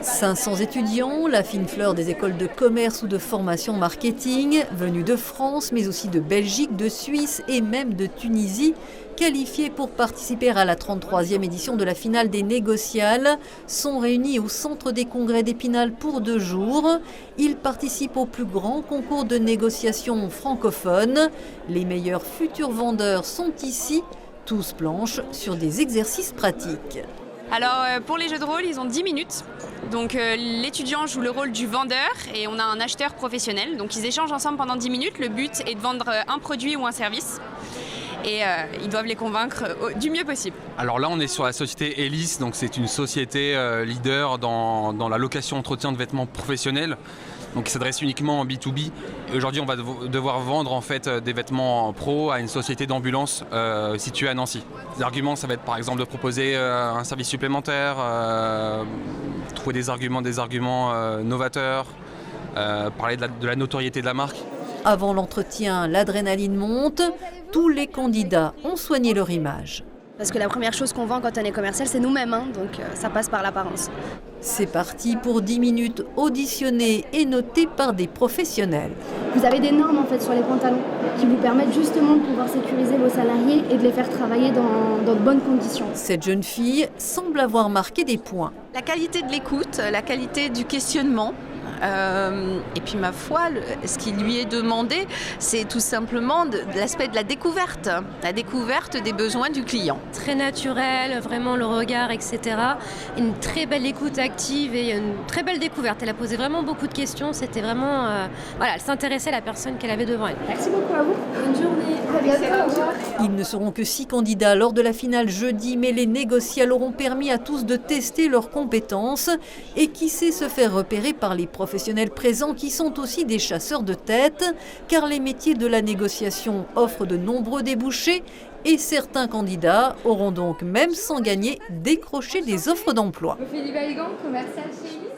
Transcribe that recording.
500 étudiants, la fine fleur des écoles de commerce ou de formation marketing, venus de France, mais aussi de Belgique, de Suisse et même de Tunisie, qualifiés pour participer à la 33e édition de la finale des négociales, sont réunis au centre des congrès d'Épinal pour 2 jours. Ils participent au plus grand concours de négociation francophone. Les meilleurs futurs vendeurs sont ici, tous planchent sur des exercices pratiques. Alors pour les jeux de rôle, ils ont 10 minutes. Donc l'étudiant joue le rôle du vendeur et on a un acheteur professionnel. Donc ils échangent ensemble pendant 10 minutes. Le but est de vendre un produit ou un service. Et ils doivent les convaincre du mieux possible. Alors là, on est sur la société Elis, donc c'est une société leader dans la location-entretien de vêtements professionnels, donc qui s'adresse uniquement en B2B. Et aujourd'hui, on va devoir vendre en fait des vêtements pro à une société d'ambulance située à Nancy. Les arguments, ça va être par exemple de proposer un service supplémentaire, trouver des arguments novateurs, parler de la notoriété de la marque. Avant l'entretien, l'adrénaline monte. Tous les candidats ont soigné leur image. Parce que la première chose qu'on vend quand on est commercial, c'est nous-mêmes, donc ça passe par l'apparence. C'est parti pour 10 minutes auditionnées et notées par des professionnels. Vous avez des normes en fait sur les pantalons qui vous permettent justement de pouvoir sécuriser vos salariés et de les faire travailler dans de bonnes conditions. Cette jeune fille semble avoir marqué des points. La qualité de l'écoute, la qualité du questionnement. Et puis ma foi, ce qui lui est demandé, c'est tout simplement de l'aspect de la découverte des besoins du client. Très naturel, vraiment le regard, etc. Une très belle écoute active et une très belle découverte. Elle a posé vraiment beaucoup de questions, c'était vraiment... elle s'intéressait à la personne qu'elle avait devant elle. Merci beaucoup à vous. Bonne journée. À bientôt. Ils ne seront que 6 candidats lors de la finale jeudi, mais les négociales auront permis à tous de tester leurs compétences et qui sait se faire repérer par les professionnels présents qui sont aussi des chasseurs de tête, car les métiers de la négociation offrent de nombreux débouchés et certains candidats auront donc, même sans gagner, décroché des offres d'emploi. Ophélie Valligand, commerciale chez Elis.